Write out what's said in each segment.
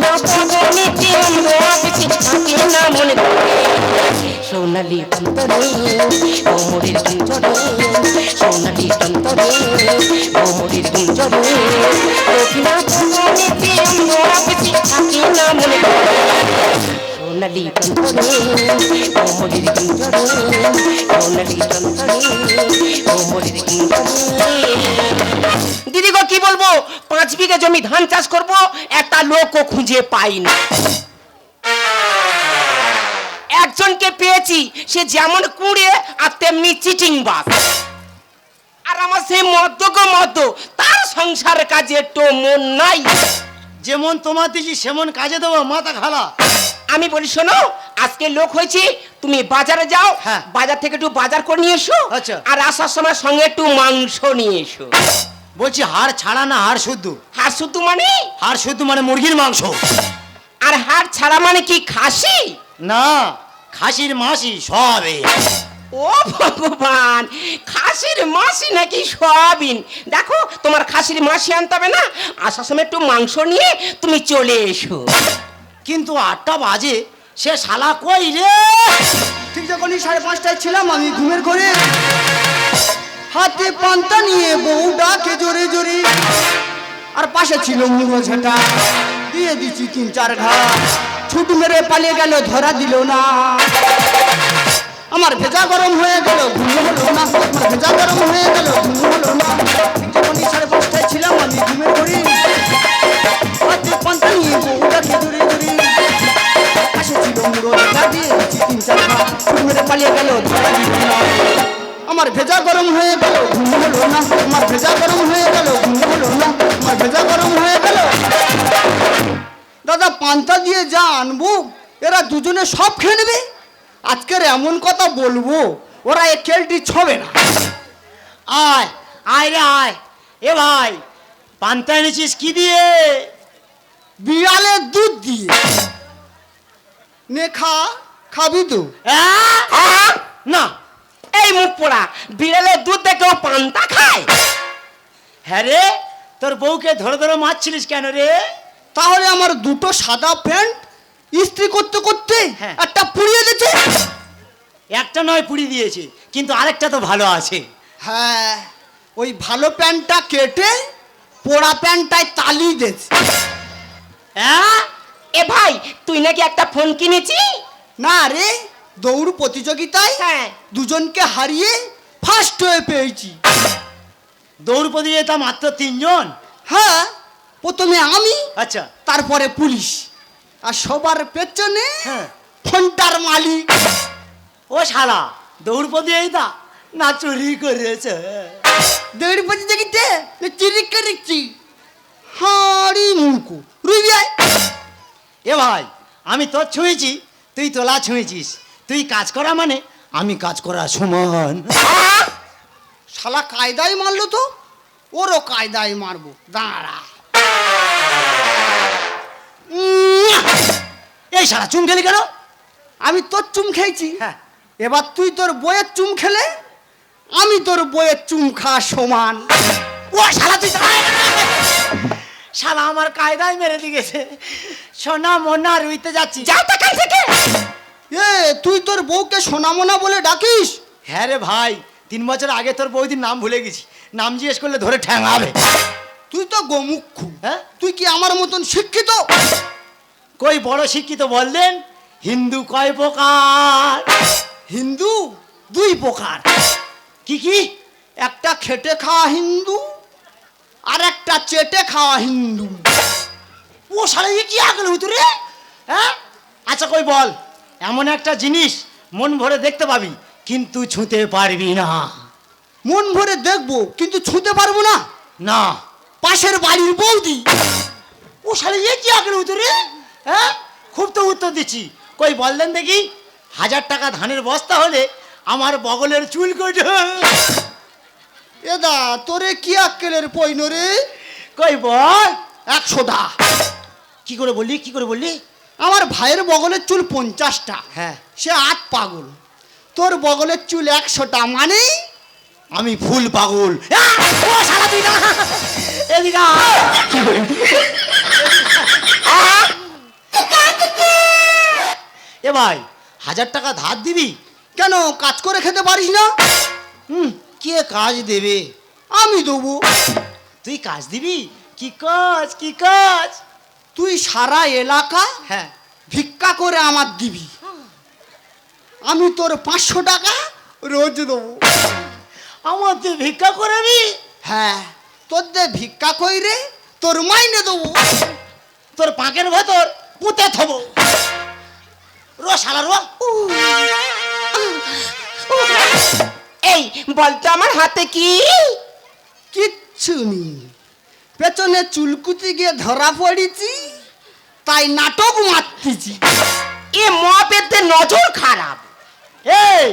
না পবনে চন্দ্র আকাশে থাকে না মনে করে সোনালি অন্তরে কোমরের গুঞ্জরে সোনালি অন্তরে কোমরের গুঞ্জরে না পবনে চন্দ্র আকাশে থাকে না মনে করে সোনালি অন্তরে কোমরের গুঞ্জরে সোনালি অন্তরে কোমরের গুঞ্জরে। দিদি গো কি বলবো, 5 বিঘা জমি ধান চাষ করব, একটা লোকও খুঁজে পাই না। একজনকে পেয়েছি, সে যেমন কুড়ে আর তেমনি চিটিং বাস। আর আমার সেই মদ্য গো মদ্য, তার সংসার কাজে তো মন নাই। যেমন তোমার দিছি সেমন কাজে দেবো মাথা খালা। আমি বলি শোনো, আজকে লোক হয়েছে, তুমি বাজারে যাও, হ্যাঁ। বাজার থেকে একটু বাজার করে নিয়ে এসো। আচ্ছা। আর আসার সময় সঙ্গে একটু মাংস নিয়ে এসো। বলছি হাড় ছাড়া না হাড় শুদ্ধ? হাড় শুধু মানে? হাড় শুদ্ধ মানে মুরগির মাংস। আর হাড় ছাড়া মানে কি খাসি? না, খাসির মাসি সবে। ও ভগবান, খাসির মাসি নাকি সয়াবিন? দেখো তোমার খাসির মাসি আনতে হবে না, আসার সময় একটু মাংস নিয়ে তুমি চলে এসো। কিন্তু 8টা বাজে, সে শালা কই রে? ঠিক যখনই 5:30টায় ছিলাম আমি ঘুমের ঘরে, হাতে পান্তা নিয়ে বউ ডাকে জোরে জোরে, আর পাশে ছিল মুড়ো ঝাঁটা, দিয়ে দিচ্ছি 3-4 ঘা। ছুট মেরে পালিয়ে গেল, ধরা দিল না। আমার ভেজা গরম হয়ে গেল, ঘুম হলো না। আমার ভেজা গরম হয়ে গেল, ঘুম হলো না। ঠিক যখনই 5:30টায় ছিলাম আমি ঘুমের ঘরে, হাতে পান্তা নিয়ে বউ ডাকে জোরে জোরে, পাশে ছিল মুড়ো ঝাঁটা, দিয়ে দিচ্ছি 3-4 ঘা। ছুট মেরে পালিয়ে গেল, ধরা দিল না। আমার ভেজা গরম হয়ে গেল, ঘুম হলো না। আমার ভেজা গরম হয়ে গেল, ঘুম হলো না। আমার ভেজা গরম হয়ে গেল। দাদা পান্তা দিয়ে যা আনবো, এরা দুজনে সব খেয়ে নেবে। আজকের এমন কথা বলবো, ওরা এ কেলটি ছবে না। আয় আয় রে আয়। এ ভাই, পান্তা এনেছিস কি দিয়ে? বিড়ালের দুধ দিয়ে। নে খা, খাবি তো? আহ! না। এই মুখ পোড়া, বিড়ালের দুধ দেখেও পান্তা খায়? হ্যাঁ রে, তোর বউকে ধরে ধরে মারছিলিস কেন রে? তাহলে আমার দুটো সাদা প্যান্ট ইস্ত্রি করতে করতে হ্যাঁ। একটা পুড়িয়ে দিতে। একটা নয় পুড়ি দিয়েছে, কিন্তু আরেকটা তো ভালো আছে। হ্যাঁ, ওই ভালো প্যান্টটা কেটে পোড়া প্যান্টটায় তালি দিয়েছে। হ্যাঁ? এ ভাই, তুই নাকি একটা ফোন কিনেছি? না রে, দৌড় প্রতিযোগিতায় হ্যাঁ। দুজনকে হারিয়ে ফার্স্ট হয়ে পেয়েছি। দৌড় প্রতিযোগিতা মাত্র 3 জন? হ্যাঁ, প্রথমে আমি, আচ্ছা। তারপরে পুলিশ, আর সবার পেছনে হ্যাঁ। ফোনটার মালিক। ও শালা, দৌড় প্রতিযোগিতা না চুরি করেছে? দৌড় প্রতিযোগিতা চিরি করেছি। হাড়ি মুখো রুবিয়ায়। এ ভাই, আমি তোর ছুঁয়েছি, তুই তোলা ছুঁয়েছিস। তুই কাজ করা মানে আমি কাজ করা সমান। শালা কায়দায় মারলো তো, ওরও কায়দায় মারবো, দাঁড়া। এই শালা চুম খেলি কেন? আমি তোর চুম খেয়েছি, হ্যাঁ। এবার তুই তোর বইয়ের চুম খেলে আমি তোর বইয়ের চুম খাওয়া সমান। ও শালা, তুই শালা আমার কায়দায় মেরে দিয়েছে। সোনা মোনা রুইতে যাচ্ছি। যাও তো কাল থেকে। এ তুই তোর বউকে সোনামোনা বলে ডাকিস? হ্যাঁ রে ভাই, 3 বছর আগে তোর বৌদির নাম ভুলে গেছি। নাম জিজ্ঞেস করলে ধরে ঠ্যাঙাবে। তুই তো গোমুখু। হ্যাঁ? তুই কি আমার মতন শিক্ষিত? কই বড় শিক্ষিত বললেন? হিন্দু কয় প্রকার? হিন্দু 2 প্রকার। কি কি? একটা খেটে খাওয়া হিন্দু, আর একটা চেটে খাওয়া হিন্দু। ও শালা, এ কি আগল হুতুরে? হ্যাঁ? আচ্ছা কই বল, এমন একটা জিনিস মন ভরে দেখতে পাবি কিন্তু ছুঁতে পারবি না। মন ভরে দেখবো কিন্তু ছুঁতে পারবো না? না। পাশের বাড়ির বৌদি। ও শালা, এ কি আগল হুতুরে? হ্যাঁ, খুব তো উত্তর দিচ্ছি। কই বললেন দেখি, 1000 টাকা ধানের বস্তা হলে আমার বগলের চুল কইটা। এদা তোরে কি আক্কেলের পয়নো রে? কই বল। 100 দা। কি করে বললি, কি করে বললি? আমার ভাইয়ের বগলের চুল 50টা। হ্যাঁ। সে 8 পাগল। তোর বগলের চুল 100টা, মানে আমি ফুল পাগল। ও শালা, তুই না এদিকে পাই, 1000 টাকা ধার দিবি? কেন কাজ করে খেতে পারিস না? কে কাজ দেবে? আমি দেবো। তুই কাজ দিবি? কি কাজ, কি কাজ? তুই সারা এলাকা হ্যাঁ, ভিক্ষা করে আমার দিবি, আমি তোর 500 টাকা রোজ দেবো। আমার তুই ভিক্ষা করবি? হ্যাঁ, তোর দে ভিক্ষা কইরে তোর মাইনে দেবো। তোর পাকের ভেতর পুঁতে থবো। রো শালা রো। এই বলতো আমার হাতে কি? কিচ্ছু নেই, পেছনে চুলকুচি গিয়ে ধরা পড়েছি, তাই নাটক মারতেছি। এ মপেতে নজর খারাপ। এই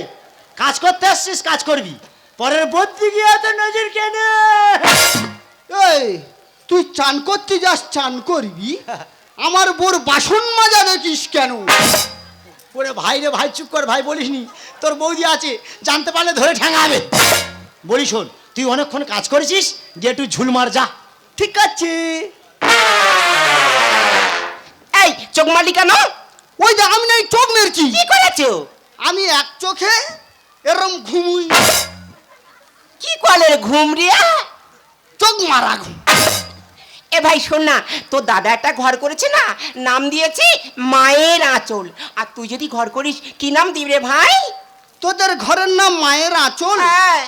কাজ করতে আসছিস, কাজ করবি, পরের বদ্যি গিয়ে এত নজর কেন? এই তুই চান করতে যাস, চান করবি, আমার বোর বাসন মাজা দেখিস কেন? ওরে ভাই রে ভাই, চুপ কর ভাই, বলিসনি তোর বৌদি আছে, জানতে পারলে ধরে ঠ্যাঙাবে। বলি শোন, তুই অনেকক্ষণ কাজ করেছিস, গিয়ে একটু ঝুল মার যা। ঠিক আছে। এই চোখ মালি কেন? ওই দেখ আমি নাই চোখ মেরছি। কি করেছো? আমি এক চোখে এরম ঘুমুই, কি কলের ঘুম রিয়া? চোখ মারা ঘুম। এ ভাই শোন না, তোর দাদা একটা ঘর করেছে না, নাম দিয়েছে মায়ের আঁচল। আর তুই যদি ঘর করিস কি নাম দিবি রে ভাই? তোদের ঘরের নাম মায়ের আঁচল, হ্যাঁ,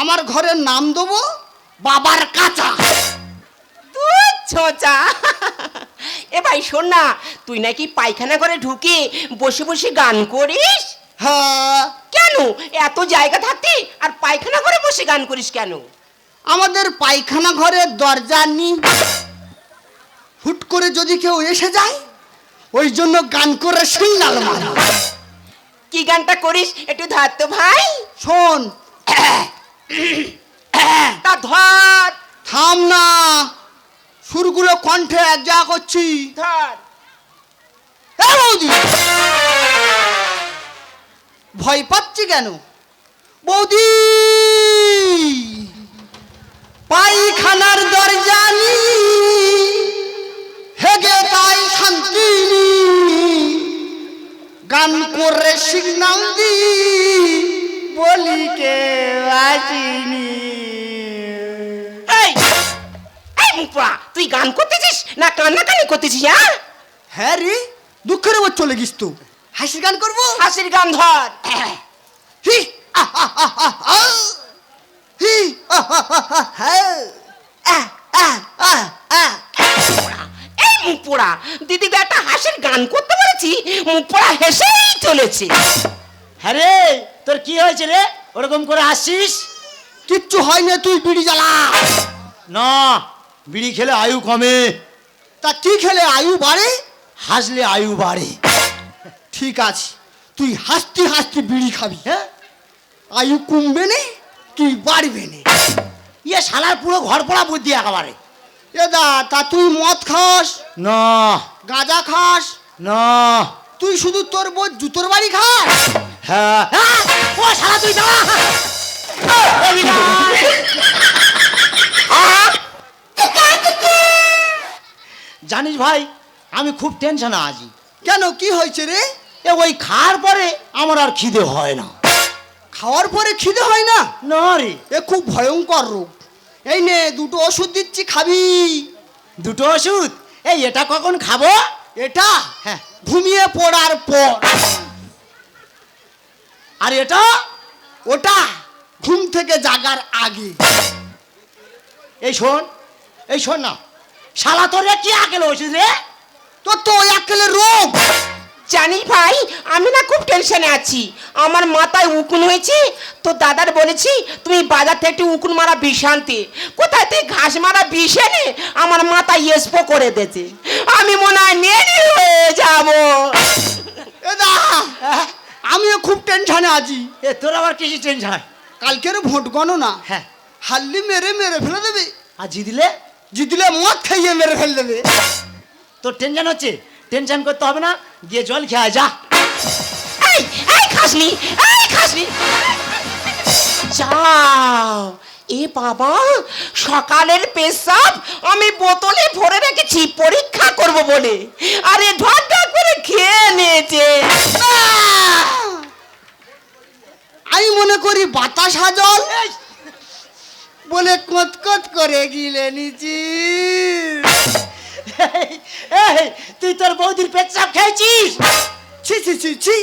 আমার ঘরের নাম দেবো বাবার কাঁচা। তুই ছোচা। এ ভাই শোন না, তুই নাকি পায়খানা করে ঢুকে বসে বসে গান করিস? হ্যাঁ, কেন এত জায়গা থাকতে আর পায়খানা করে বসে গান করিস কেন? আমাদের পায়খানা ঘরের দরজা নেই, হুট করে যদি কেউ এসে যায়, ওই জন্য গান করে সিগনাল মারা। কি গানটা করিস একটু ধর তো ভাই। শোন, তা ধর থাম না, সুরগুলো কণ্ঠে এক যা করছি। ধর। এ বৌদি, ভয় পাচ্ছি কেন? বৌদি, পায়খানার দরজা নি হেগে তাই শান্তি নি, গান করে সিগনাল দি বলি কে আসিনি। এই এই মুপা, তুই গান করতেছিস না কান্নাকানি করতেছিস? হ্যাঁ হ্যাঁ রে, দুঃখের ওপর চলে গিস তো, হাসির গান করবো। হাসির গান ধর। হি আহ আহ আহ আহ আহ। হি আহ আহ আহ আহ হ্যাঁ। আহ আহ আহ আহ। এই মুপোড়া, দিদি একটা হাসির গান করতে বলেছি, মুপোড়া হেসেই চলেছে। হ্যাঁ রে, তোর কি হয়েছে রে, ওরকম করে আসছিস? কিচ্ছু হয় না, তুই বিড়ি জ্বালা। না, বিড়ি খেলে আয়ু কমে। তা কি খেলে আয়ু বাড়ে? হাসলে আয়ু বাড়ে। ঠিক আছে, তুই হাসতে হাসতে বিড়ি খাবি, হ্যাঁ, আয়ু কমবে না কি বাড়বে না? ইয়ে শালার পুরো ঘর পড়া বুদ্ধি একেবারে। এ দা, তা তুই মদ খাস, না গাঁজা খাস, না, তুই শুধু তোর বউ জুতোর বাড়ি খাস? হ্যাঁ। ও শালা তুই দাঁড়া। জানিস ভাই, আমি খুব টেনশনে আছি। কেন, কি হয়েছে রে? এ ওই খাওয়ার পরে আমার আর খিদে হয় না। খাওয়ার পরে খিদে হয় না? না রে, এ খুব ভয়ঙ্কর রোগ। এই নে, দুটো ওষুধ দিচ্ছি, খাবি। দুটো ওষুধ? এই এটা কখন খাবো? এটা হ্যাঁ, ঘুমিয়ে পড়ার পর। আর এটা? ওটা ঘুম থেকে জাগার আগে। এই শোন, এই শোন না, শালা তোর কি আকেল ওষুধ রে? তোর তো ওই আকেলের রোগ। জানিস ভাই, আমি না খুব টেনশনে আছি, আমার মাথায় উকুন হয়েছে। তো দাদার বলেছি তুমি বাজার থেকে একটু উকুন মারা বিষ আনতে। কোথায় থেকে ঘাস মারা বিষ এনে আমার মাথায় স্প্রে করে দিয়েছে, আমি মনে হয় নেড়ি হয়ে যাবো। এ দা, আমিও খুব টেনশনে আছি। এ তোর আবার কিছু টেনশন? কালকের ভোট গণনা, হ্যাঁ, হাল্লি মেরে মেরে ফেলে দেবে, আর জিতলে? জিতলে মদ খাইয়ে মেরে ফেলে দেবে। তোর টেনশন হচ্ছে? টেনশন করতে হবে না, গিয়ে জল খেয়ে যা। এই এই খাসনি, এই খাসনি, যাও। এ বাবা, সকালের পেশাব আমি বোতলে ভরে রেখেছি পরীক্ষা করব বলে, আরে ঢক ঢক করে খেয়ে নিয়েছে। করি বাতাসা জল বলে কত করে গিলে নিচি। এই, তুই তোর বৌদির পেচ্ছাপ খেয়েছিস? ছি ছি ছি ছি,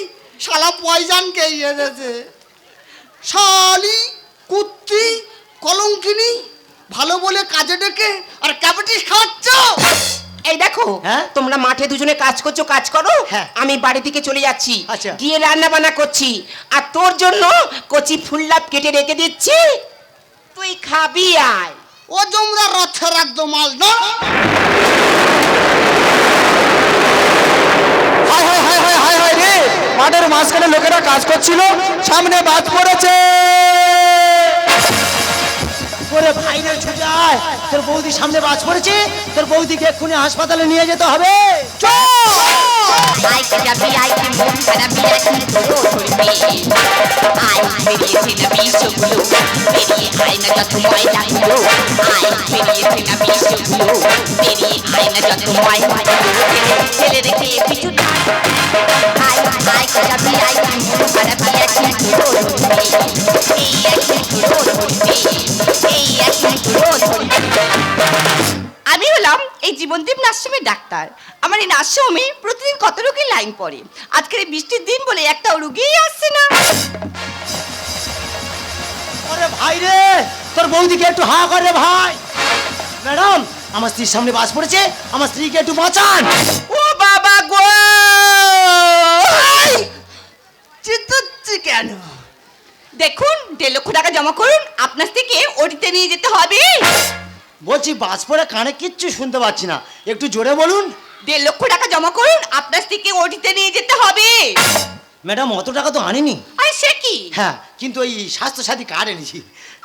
শালা পয়জান কে এনেছে। শালি কুত্তি কলঙ্কিনী, ভালো বলে কাজে ডেকে আর ক্যাপিটিস খাওয়াচ্ছ। এই দেখো, হ্যাঁ? তোমরা মাঠে দুজনে কাজ করছো, কাজ করো, হ্যাঁ। আমি বাড়ি থেকে চলে যাচ্ছি, আচ্ছা। গিয়ে রান্না বান্না করছি, আর তোর জন্য কচি ফুললাপ কেটে রেখে দিচ্ছি, তুই খাবি আয়। ও জমরা রথের একদম মাল না। হায় হায় হায় হায় হায় হায় রে, মাঠের মাঝখানে লোকেরা কাজ করছিল, সামনে বাজ পড়েছে। ওরে ভাই রে ছুটায়, তোর বৌদির সামনে বাজ পড়েছে, তোর বৌদিকে এক্ষুনি হাসপাতালে নিয়ে যেতে হবে। আই যাবি আই কি মন খারাপি আছি তোরো ধরবি আই বেরিয়েছে না বিষগুলো বেরিয়ে আয় না যত ময়লাগুলো আই বেরিয়েছে না বিষগুলো বেরিয়ে আয় না যত ময়লাগুলো ছেলে রেখে পিছু আই আই যাবি আই কি মন খারাপি আছি তোরো ধরবি এই আছি তোরো ধরবি এই আছি তোরো ধরবি। আমি হলাম এই জীবনদীপ নার্সিংহোমের ডাক্তার। আমার এই নার্সিংহোমে প্রতিদিন কত রোগীর লাইন পড়ে। আজকের এই বৃষ্টির দিন বলে একটাও রোগীই আসছে না। ওরে ভাই রে, তোর বৌদিকে একটু হা করে ভাই। ম্যাডাম, আমার স্ত্রীর সামনে বাজ পড়েছে, আমার স্ত্রীকে একটু বাঁচান। ও বাবা গো, চিত্তচ্ছি কেন? দেখুন 1.5 লক্ষ টাকা জমা করুন, আপনার থেকে ওটিতে নিয়ে যেতে হবে। বলছি বাজ পড়ে কানে কিচ্ছু শুনতে পাচ্ছি না, একটু জোরে বলুন। 1.5 লক্ষ টাকা জমা করুন, আপনার থেকে ওটিতে নিয়ে যেতে হবে। ম্যাডাম, অত টাকা তো আনিনি। আরে সে কি? হ্যাঁ, কিন্তু ওই স্বাস্থ্যসাথী কার্ড এনেছি।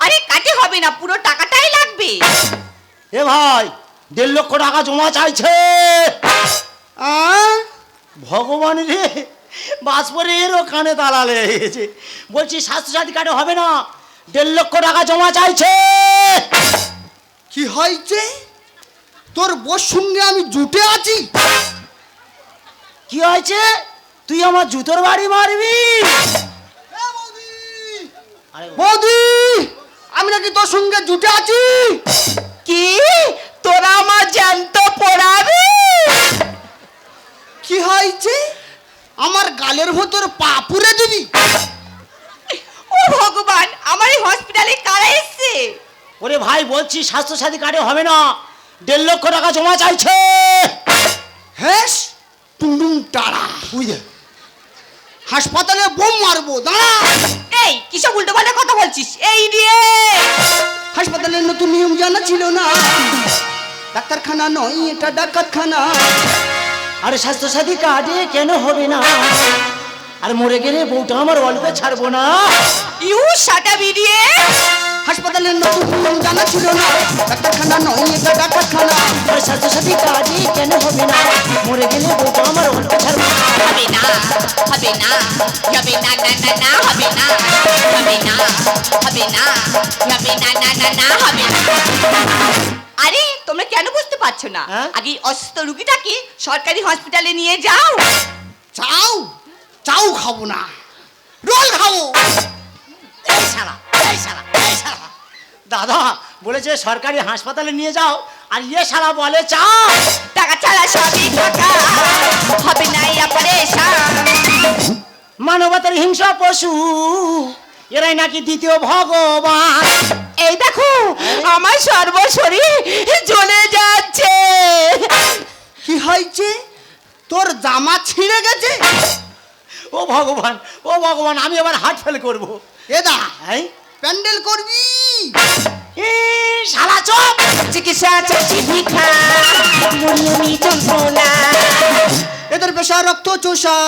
আরে কাটে হবে না, পুরো টাকাটাই লাগবে। এ ভাই, 1.5 লক্ষ টাকা জমা চাইছে। ভগবান রে, বাজ পড়ে এরও কানে তালা লেগেছে। বলছি স্বাস্থ্যসাথী কার্ডে হবে না, 1.5 লক্ষ টাকা জমা চাইছে। কি হয়েছে? তোর বোর সঙ্গে আমি জুটে আছি। কি হয়েছে? তুই আমার জুতোর বাড়ি মারবি? আরে বৌদি, আমি নাকি তোর সঙ্গে জুটে আছি। কি তোরা আমার জ্যান্ত পোড়াবি? কি হয়েছে? আমার গালের ভেতর পা পুরে দিবি? ও ভগবান, আমার এই হসপিটালে কারা এসেছে? ওরে ভাই, বলছি স্বাস্থ্যসাথী কার্ডে হবে না, 1.5 লক্ষ টাকা জমা চাইছে। হেস টুমটুম টাড়া, বুঝে হাসপাতালে বোম মারবো। দাঁড়া। এই কিসব উল্টোপাল্টা কথা বলছিস? এই রে, হাসপাতালের নতুন নিয়ম জানা ছিল না। ডাক্তারখানা নয়, এটা ডাকাতখানা। আরে স্বাস্থ্যসাথী কার্ডে কেন হবে না? আর মরে গেলে বউটা আমার অল্পে ছাড়বো না। You shut up idiot. হাসপাতালের নতুন নিয়ম জানা ছিল না। ডাক্তারখানা নয়, এটা ডাকাতখানা। আরে স্বাস্থ্যসাথী কার্ডে কেন হবে না? মরে গেলে বউটা আমার অল্পে ছাড়বো না। হবে না, হবে না, হবে না, না না না, হবে না, হবে না, হবে না, হবে না, না না না, হবে না। আরে তোমরা কেন বুঝতে পারছো না? হ্যাঁ? আগে অসুস্থ রুগীটাকে সরকারি হসপিটালে নিয়ে যাও। চাও চাও খাবো না, রোল খাবো। এই শালা, এই শালা, এই শালা। দাদা বলেছে সরকারি হাসপাতালে নিয়ে যাও, আর ইয়ে শালা বলে চাও। টাকা ছাড়া সবই টাকা, হবে না এই অপারেশন। মানবতার হিংসা পশু, এরাই নাকি দ্বিতীয় ভগবান। এই দেখো, আমার সর্বশরী জ্বলে যাচ্ছে। কি হয়েছে? তোর জামা ছিঁড়ে গেছে? ও ভগবান, ও ভগবান, আমি এবার হার্ট ফেল করবো। এদা এই প্যান্ডেল করবি? এ, শালা চোপ। চিকিৎসা চাচ্ছি ভিক্ষা, মরিয়নি যন্ত্রণা। এদের পেশা রক্ত চোষা,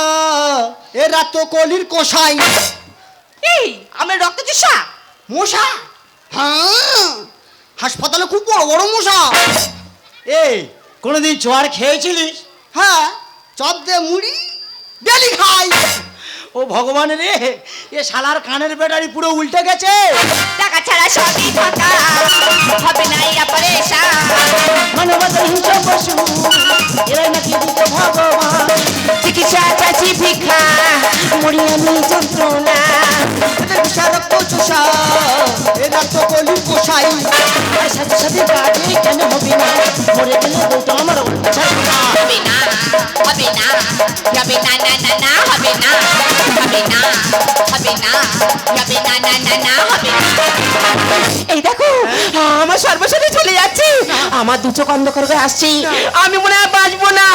এরা তো কলির কষাই। এই আমার রক্ত চোষা। মশা? হ্যাঁ, হাসপাতালে খুব বড় বড় মশা। এই কোনোদিন জোয়ার খেয়েছিলিস? হ্যাঁ, চপ দে মুড়ি ডেলি খাই। ও ভগবান রে, এ শালার কানের ব্যাটারি পুরো উল্টে গেছে। টাকা ছাড়া সবই টাকা, হবে না এই অপারেশন। মানবতার হিংসা পশু, এরাই নাকি দ্বিতীয় ভগবান। চিকিৎসা চাচ্ছি ভিক্ষা, মরিয়নি যন্ত্রণা। এদের পেশা রক্ত মনীষা এরা তো কলি পোষাই আর সাথে সাথে কাজে কেন হবে না মরে গেলে বউটা আমার উল্টো ছাড়বে না হবে না হবে না হবে না না না না হবে না হবে না হবে না হবে না না না না হবে না এই দেখো আমার সর্বসাথে চলে যাচ্ছে আমার দু চোখ অন্ধকার হয়ে আসছি আমি মনে হয় বাঁচবো না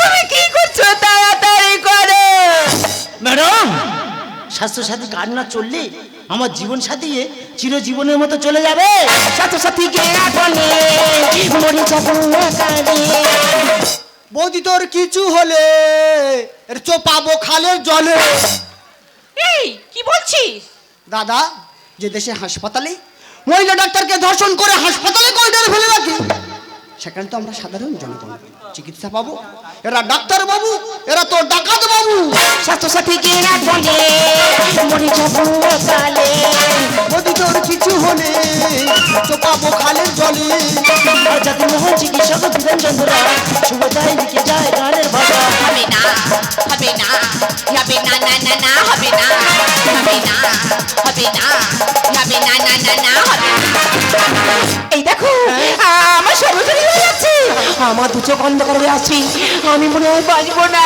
তুমি কি করছো তাড়াতাড়ি করো ম্যাডাম স্বাস্থ্যসাথী কার্ড না চললে আমার জীবন সাথী চিরজীবনের মতো চলে যাবে। সাথে সাথে গেরা বনে মরে যাবো না কানে বৌদি তোর কিছু হলে এর চোপাবো খালের জলে। এই কি বলছিস দাদা যে দেশে হাসপাতালে মহিলা ডাক্তারকে ধর্ষণ করে হাসপাতালে করিডোরে ফেলে রাখি সেখানে তো আমরা সাধারণ জনগণ চিকিৎসা পাবো, এরা ডাক্তার বাবু এরা তো ডাকাত বাবু। সাথে সাথে গেরা বনে মরে যাবো না কালে বৌদি তোর কিছু হলে চোপাবো খালের জলে। আর যাদের মহা চিকিৎসক বিধান চন্দ্রা শুভতায় লিখে যায় গানের ভাষা হবে না হবে না হবে না না না না হবে না হবে না হবে না হবে না না না না হবে না এই দেখো আমার সর্বশরী হয়ে যাচ্ছে আমার দু চোখ অন্ধকার হয়ে আসছি আমি মনে হয় বাঁচবো না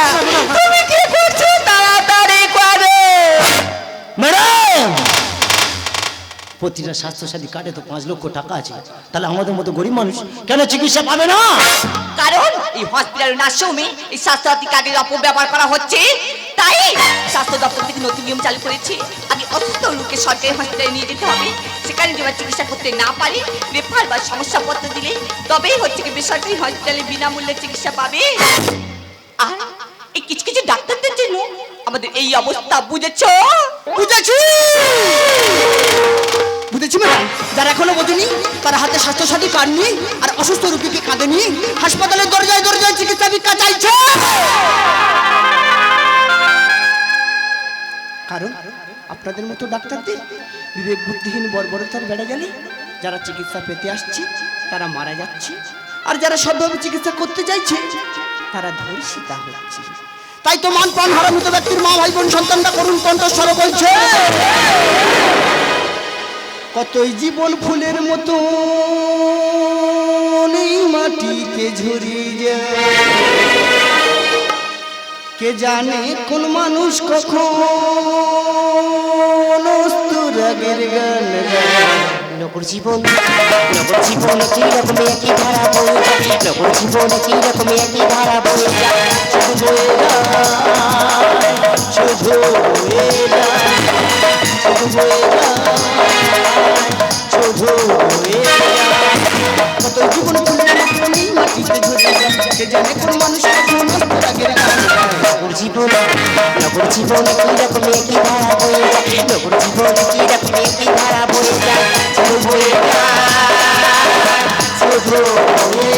তুমি কি করছো তাড়াতাড়ি করো ম্যাডাম প্রতিটা স্বাস্থ্যসাথী কার্ডে তো 5 লক্ষ টাকা আছে, তাহলে আমাদের মতো গরিব মানুষ কেন চিকিৎসা পাবে না? কারণ এই হসপিটালের নার্সিংহোমে এই স্বাস্থ্যসাথী কার্ডের অপব্যবহার করা হচ্ছে, তাই স্বাস্থ্য দপ্তর থেকে নতুন নিয়ম চালু করেছে। আগে অসুস্থ লোককে সরকারি হসপিটালে নিয়ে যেতে হবে, সেখানে যদি আবার চিকিৎসা করতে না পারে রেফার বা সমস্যাপত্র দিলে তবেই হচ্ছে কি বেসরকারি হসপিটালে বিনামূল্যে চিকিৎসা পাবে। আর এই কিছু কিছু ডাক্তারদের জন্য আমাদের এই অবস্থা, বুঝেছো? বুঝেছি বুঝেছি ম্যাডাম, যারা এখনো বোঝেনি তারা হাতে স্বাস্থ্যসাথী কার্ড নিয়ে আর অসুস্থ রোগীকে কাঁধে নিয়ে হাসপাতালের দরজায় দরজায় চিকিৎসা ভিক্ষা চাইছে। কারণ আপনাদের মতো ডাক্তারদের বিবেক বুদ্ধিহীন বর্বরতার বেড়ে গেলে যারা চিকিৎসা পেতে আসছে তারা মারা যাচ্ছে, আর যারা সৎভাবে চিকিৎসা করতে চাইছে তারা ধর্ষিতা হচ্ছে। তাই তো মান প্রাণ হারা মৃত ব্যক্তির মা ভাই বোন সন্তানরা করুণ কণ্ঠস্বর বলছে, কতই জীবন ফুলের মতো এই মাটিতে ঝরিয়ে যায়, কে জানে কোন মানুষ কখন অস্তুরাগের গান গায়। নগর জীবন কি রকম একই ধারা বয়ে যায় নগর জীবন কি রকম একই ধারা বয়ে যায় শুধু বয়ে যায় শুধু বয়ে যায় শুধু বয়ে যায় শুধু বয়ে যায় কত জীবন ফুলের মতো এই মাটিতে ঝরিয়ে যায়, কে জানে কোন মানুষ কখন অস্তুরাগের গান গায়। নগর জীবন কি রকম একই ধারা বয়ে যায় নগর জীবন কি রকম একই ধারা বয়ে যায় শুধু বয়ে যায় শুধু বয়ে